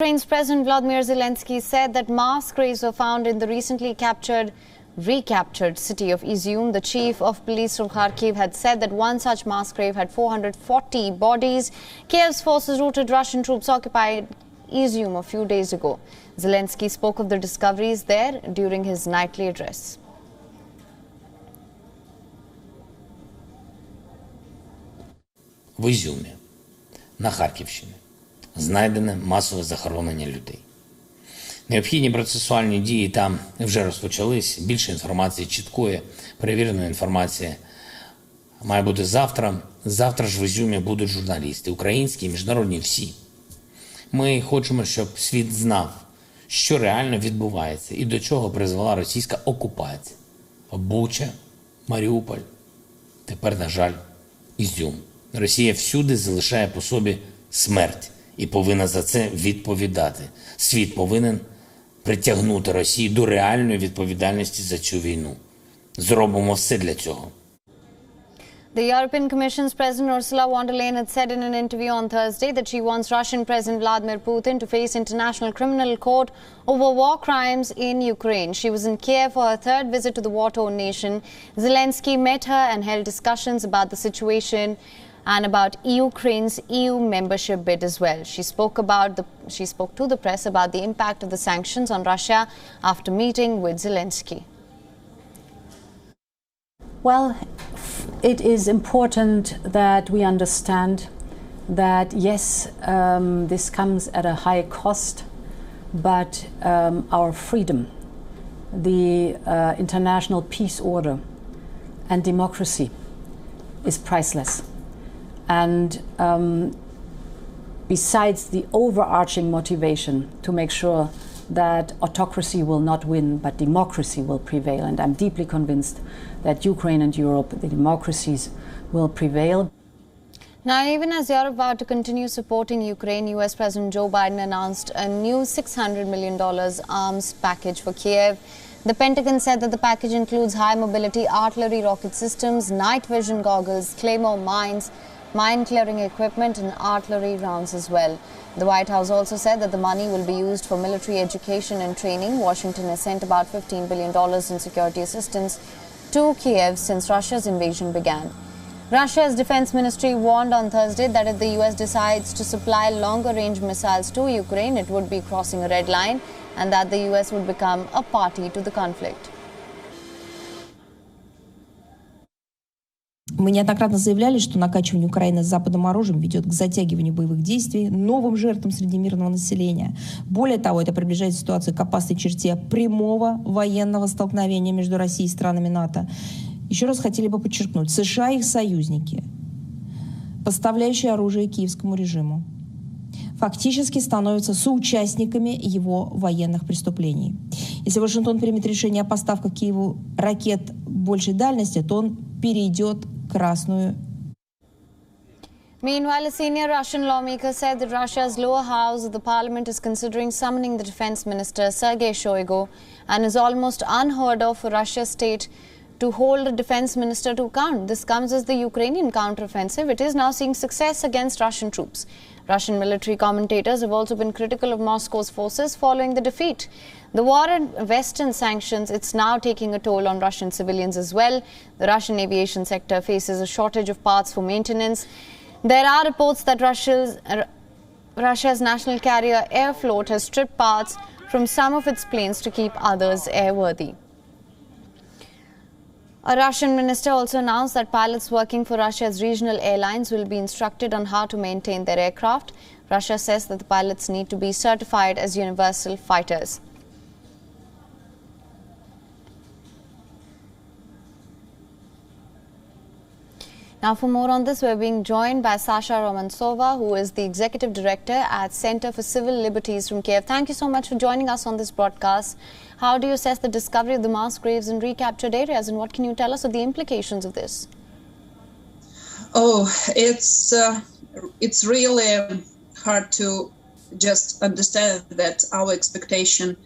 Ukraine's President Volodymyr Zelensky said that mass graves were found in the recently recaptured city of Izium. The chief of police from Kyiv had said that one such mass grave had 440 bodies. Kyiv's forces routed Russian troops occupied Izium a few days ago. Zelensky spoke of the discoveries there during his nightly address. В Ізюмі, на Харківщині, знайдене масове захоронення людей. Необхідні процесуальні дії там вже розпочались. Більше інформації, чіткої, перевіреної інформації має бути завтра. Завтра ж в Ізюмі будуть журналісти, українські і міжнародні всі. Ми хочемо, щоб світ знав, що реально відбувається і до чого призвела російська окупація. Буча, Маріуполь, тепер, на жаль, Ізюм. Росія всюди залишає по собі смерть і повинна за це відповідати. Світ повинен притягнути Росію до реальної відповідальності за цю війну. Зробимо все для цього. The European Commission's President Ursula von der Leyen had said in an interview on Thursday that she wants Russian President Vladimir Putin to face International Criminal Court over war crimes in Ukraine. She was in Kyiv for her third visit to the war-torn nation. Zelensky met her and held discussions about the situation and about Ukraine's EU membership bid as well. She spoke to the press about the impact of the sanctions on Russia after meeting with Zelensky. Well, it is important that we understand that, yes, this comes at a high cost, but our freedom, the international peace order and democracy is priceless. And besides the overarching motivation to make sure that autocracy will not win, but democracy will prevail. And I'm deeply convinced that Ukraine and Europe, the democracies, will prevail. Now, even as Europe vowed to continue supporting Ukraine, US President Joe Biden announced a new $600 million arms package for Kyiv. The Pentagon said that the package includes high-mobility artillery rocket systems, night vision goggles, Claymore mines, mine-clearing equipment and artillery rounds as well. The White House also said that the money will be used for military education and training. Washington has sent about $15 billion in security assistance to Kyiv since Russia's invasion began. Russia's defense ministry warned on Thursday that if the US decides to supply longer-range missiles to Ukraine, it would be crossing a red line and that the US would become a party to the conflict. Мы неоднократно заявляли, что накачивание Украины с западным оружием ведет к затягиванию боевых действий, новым жертвам среди мирного населения. Более того, это приближает ситуацию к опасной черте прямого военного столкновения между Россией и странами НАТО. Еще раз хотели бы подчеркнуть, США и их союзники, поставляющие оружие киевскому режиму, фактически становятся соучастниками его военных преступлений. Если Вашингтон примет решение о поставках Киеву ракет большей дальности, то он перейдет Красную. Meanwhile, a senior Russian lawmaker said that Russia's lower house of the parliament is considering summoning the defense minister Sergei Shoigu, and is almost unheard of for Russia's state to hold a defense minister to account. This comes as the Ukrainian counteroffensive. It is now seeing success against Russian troops. Russian military commentators have also been critical of Moscow's forces following the defeat. The war and Western sanctions, it's now taking a toll on Russian civilians as well. The Russian aviation sector faces a shortage of parts for maintenance. There are reports that Russia's national carrier Airfloat has stripped parts from some of its planes to keep others airworthy. A Russian minister also announced that pilots working for Russia's regional airlines will be instructed on how to maintain their aircraft. Russia says that the pilots need to be certified as universal fighters. Now, for more on this, we're being joined by Sasha Romantsova, who is the Executive Director at Center for Civil Liberties from Kyiv. Thank you so much for joining us on this broadcast. How do you assess the discovery of the mass graves in recaptured areas, and what can you tell us of the implications of this? Oh, it's really hard to just understand that our expectation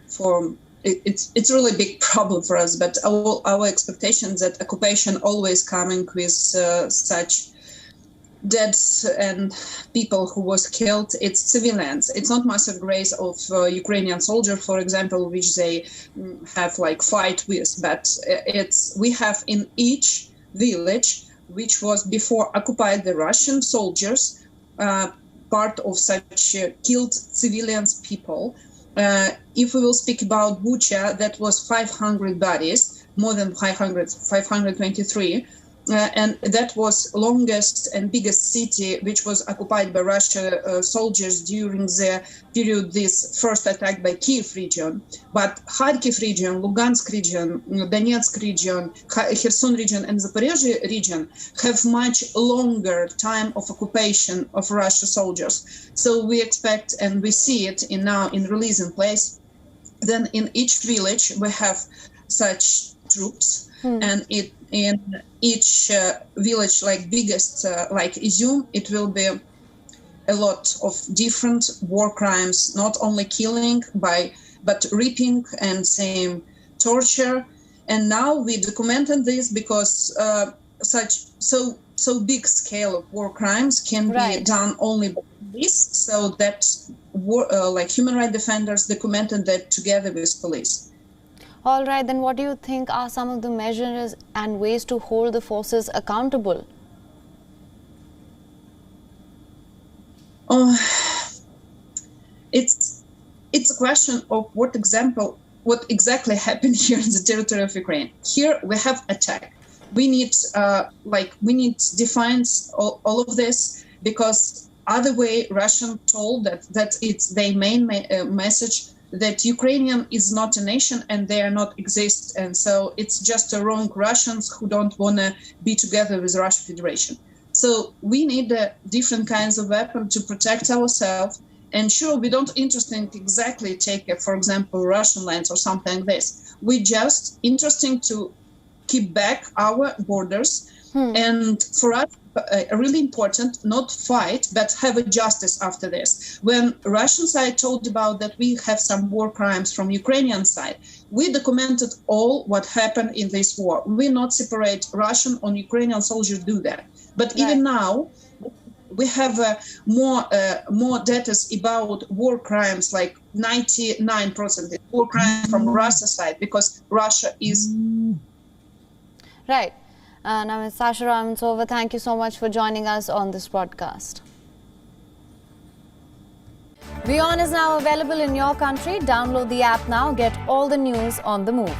for it's really a big problem for us, but our expectations that occupation always coming with such dead and people who was killed, it's civilians. It's not massive graves of Ukrainian soldiers, for example, which they have like fight with, but we have in each village, which was before occupied the Russian soldiers, part of such killed civilians people. If we will speak about Bucha, that was 500 bodies, more than 500, 523. And that was longest and biggest city which was occupied by Russian soldiers during the period this first attack by Kyiv region. But Kharkiv region, Lugansk region, Donetsk region, Kherson region and Zaporizhzhia region have much longer time of occupation of Russian soldiers. So we expect and we see it now in releasing place. Then in each village we have such troops, and in each village, like biggest, like Izium, it will be a lot of different war crimes, not only killing but raping and same torture. And now we documented this because so big scale of war crimes can be done only by police. So that like human rights defenders documented that together with police. All right, then what do you think are some of the measures and ways to hold the forces accountable? It's a question of what exactly happened here in the territory of Ukraine. Here we have attack. We need defines all of this, because other way Russian told that it's their main message, that Ukrainian is not a nation and they are not exist, and so it's just a wrong Russians who don't want to be together with Russian Federation. So we need different kinds of weapons to protect ourselves. And sure, we don't interested exactly take, for example, Russian lands or something like this. We just interested to keep back our borders, and for us, really important, not fight, but have a justice after this. When Russian side told about that we have some war crimes from Ukrainian side, we documented all what happened in this war. We not separate Russian or Ukrainian soldiers do that. But even now, we have more data about war crimes, like 99% war crimes from Russia side, because Russia is... Right. Now, Ms. Sasha Ramantsova, thank you so much for joining us on this broadcast. WION is now available in your country. Download the app now. Get all the news on the move.